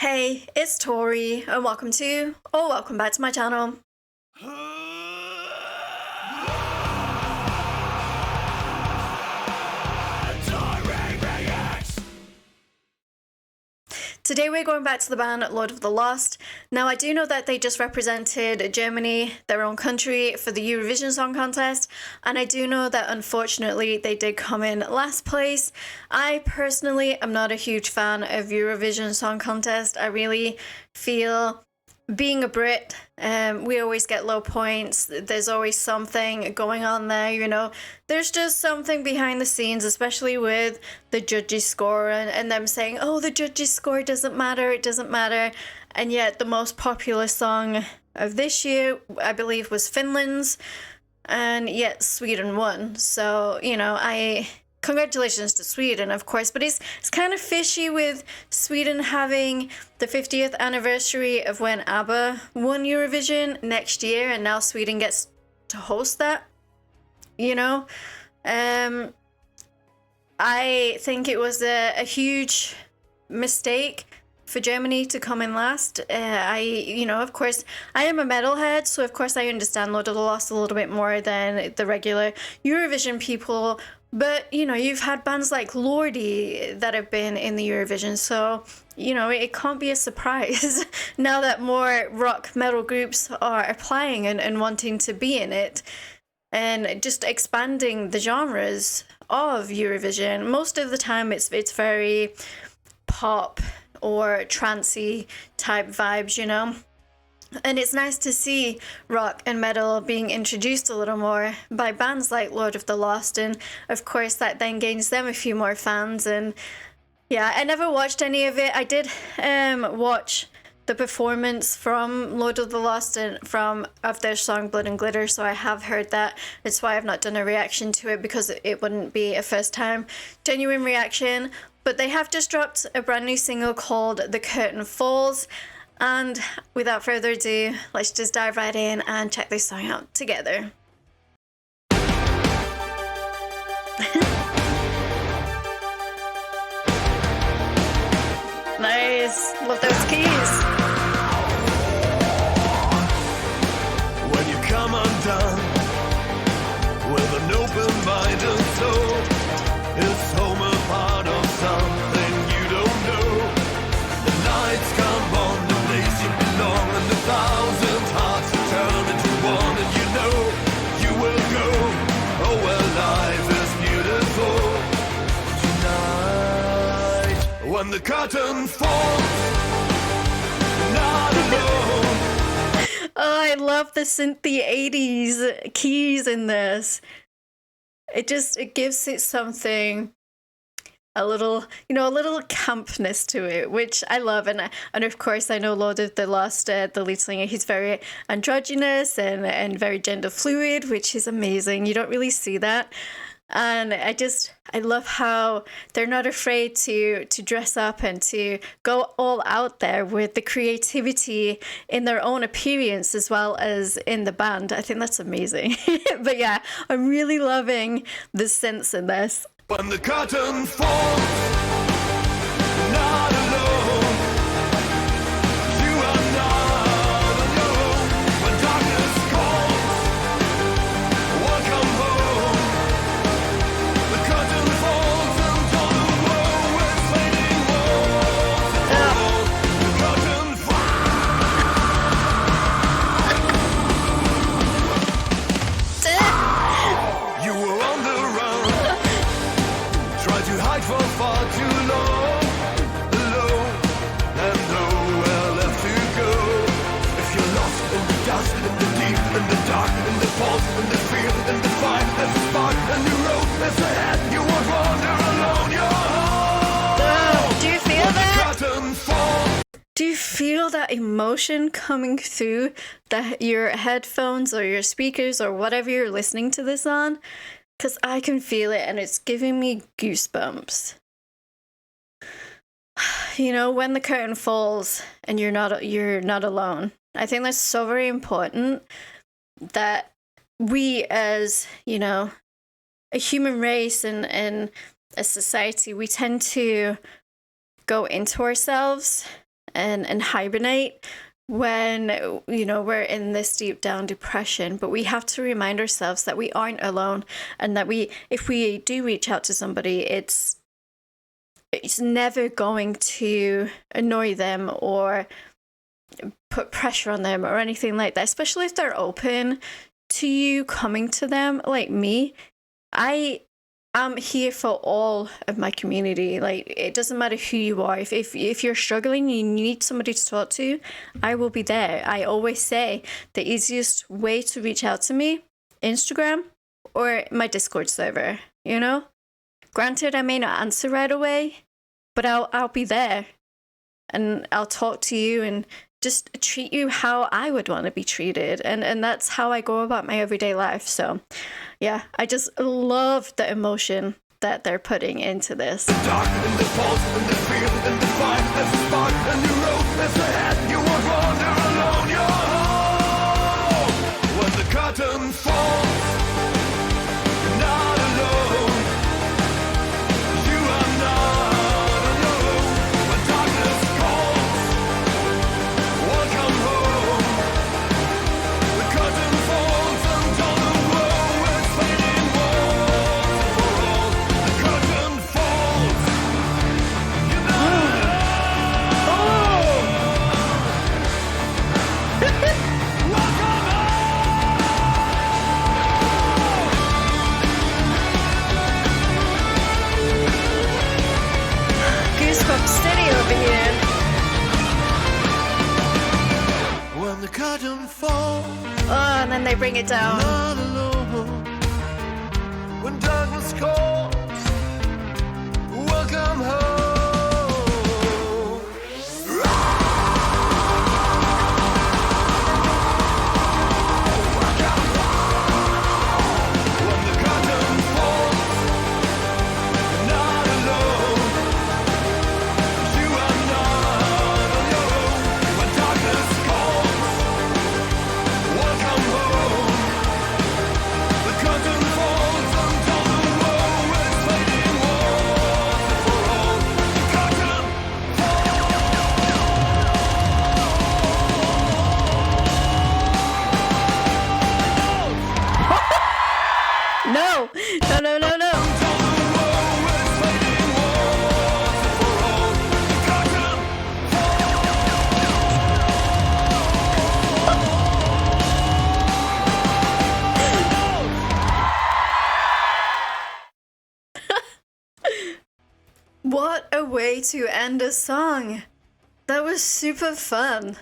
Hey, it's Tori, and welcome back to my channel. Today we're going back to the band Lord of the Lost. Now I do know that they just represented Germany, their own country, for the Eurovision Song Contest, and I do know that unfortunately they did come in last place. I personally am not a huge fan of Eurovision Song Contest. I really feel, being a Brit, we always get low points. There's always something going on there, you know. There's just something behind the scenes, especially with the judges' score and them saying, oh, the judges' score doesn't matter, it doesn't matter. And yet the most popular song of this year, I believe, was Finland's, and yet Sweden won. So, you know, congratulations to Sweden, of course, but it's kind of fishy with Sweden having the 50th anniversary of when ABBA won Eurovision next year, and now Sweden gets to host that, you know? I think it was a huge mistake for Germany to come in last. Of course, I am a metalhead, so of course I understand Lord of the Lost a little bit more than the regular Eurovision people. But, you know, you've had bands like Lordi that have been in the Eurovision, so, you know, it can't be a surprise now that more rock metal groups are applying and wanting to be in it, and just expanding the genres of Eurovision. Most of the time it's very pop or trancey type vibes, you know? And it's nice to see rock and metal being introduced a little more by bands like Lord of the Lost, and of course that then gains them a few more fans. And yeah, I never watched any of it. I did watch the performance from Lord of the Lost and of their song Blood and Glitter, so I have heard that. It's why I've not done a reaction to it, because it wouldn't be a first time genuine reaction. But they have just dropped a brand new single called The Curtain Falls. And without further ado, let's just dive right in and check this song out together. Nice, love those keys. When you come undone with an open mind and soul, is home a part of something you don't know? The nights come on, the place you belong, and 1,000 hearts turn into one, and you know you will go. Oh well, life is beautiful tonight. When the curtain falls, not alone. Oh, I love the synthy 80s keys in this. It gives it something, a little campness to it, which I love. And of course I know Lord of the Lost, the lead singer, he's very androgynous and very gender fluid, which is amazing. You don't really see that. And I love how they're not afraid to dress up and to go all out there with the creativity in their own appearance as well as in the band. I think that's amazing. But yeah, I'm really loving the synths in this. When the curtain falls, not alone. You are not alone. When darkness calls, welcome home. The curtain falls and all the world is fading walls. The curtain falls. You were on the run. Tried to hide for far too long, alone, and nowhere left to go. If you're lost in the dust, in the deep, in the dark, in the fault, in the fear, in the fire, there's a spark, a new road is ahead. You won't wander alone, you're home. Do you feel that? Curtain falls. Do you feel that emotion coming through your headphones or your speakers or whatever you're listening to this on? Because I can feel it, and it's giving me goosebumps. You know, when the curtain falls and you're not alone. I think that's so very important, that we as, you know, a human race and a society, we tend to go into ourselves and hibernate when, you know, we're in this deep down depression. But we have to remind ourselves that we aren't alone, and that if we do reach out to somebody, it's never going to annoy them or put pressure on them or anything like that, especially if they're open to you coming to them. Like me, I am here for all of my community. Like, it doesn't matter who you are. If you're struggling, you need somebody to talk to, I will be there. I always say the easiest way to reach out to me, Instagram or my Discord server, you know? Granted, I may not answer right away, but I'll be there, and I'll talk to you and just treat you how I would want to be treated. And that's how I go about my everyday life. So yeah, I just love the emotion that they're putting into this. The dark and the pulse and the fear and the fight, there's a spark, a new road, there's ahead, you won't wander alone, you're home. When the curtain falls, you're not alone. You are not alone. When darkness calls, welcome home. The curtain falls and all the world is fading once and for all. The curtain falls, you're not alone. Welcome Goosebumps city over here. home. When the curtain falls, Oh, and then they bring it down. not alone. When darkness calls, welcome home. When the curtain falls, you're not alone. You are not on your own. When darkness calls, welcome home. The curtain falls and all the world is fading once and for all. The curtain No, no, no, no, no. What a way to end a song. That was super fun.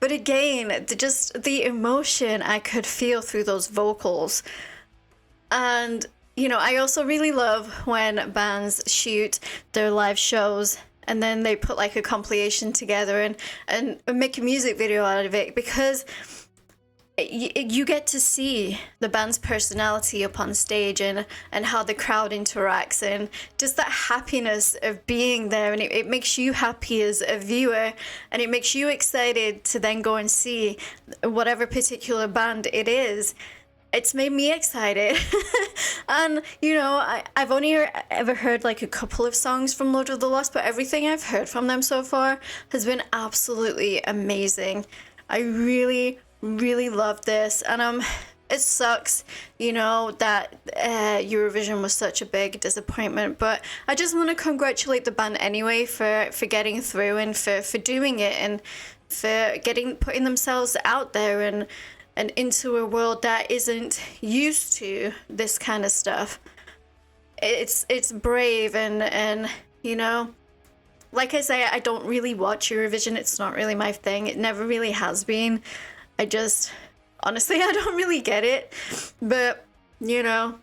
But again, just the emotion I could feel through those vocals. And, you know, I also really love when bands shoot their live shows and then they put like a compilation together and make a music video out of it, because you get to see the band's personality up on stage and how the crowd interacts and just that happiness of being there, and it makes you happy as a viewer, and it makes you excited to then go and see whatever particular band it is. It's made me excited. And, you know, I've only ever heard like a couple of songs from Lord of the Lost, but everything I've heard from them so far has been absolutely amazing. I really, really love this. And it sucks, you know, that Eurovision was such a big disappointment, but I just want to congratulate the band anyway for getting through and for doing it and for putting themselves out there and into a world that isn't used to this kind of stuff. It's brave and you know, like I say, I don't really watch Eurovision. It's not really my thing. It never really has been. Honestly, I don't really get it. But, you know,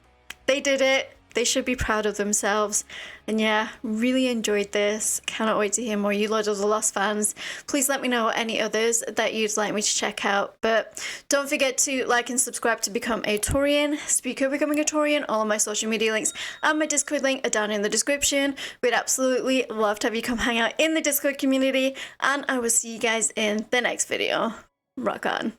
they did it. They should be proud of themselves. And yeah, really enjoyed this. Cannot wait to hear more. You Lord of the Lost fans, please let me know any others that you'd like me to check out. But don't forget to like and subscribe to become a Taurian. Speaker of becoming a Taurian, all of my social media links and my Discord link are down in the description. We'd absolutely love to have you come hang out in the Discord community. And I will see you guys in the next video. Rock on.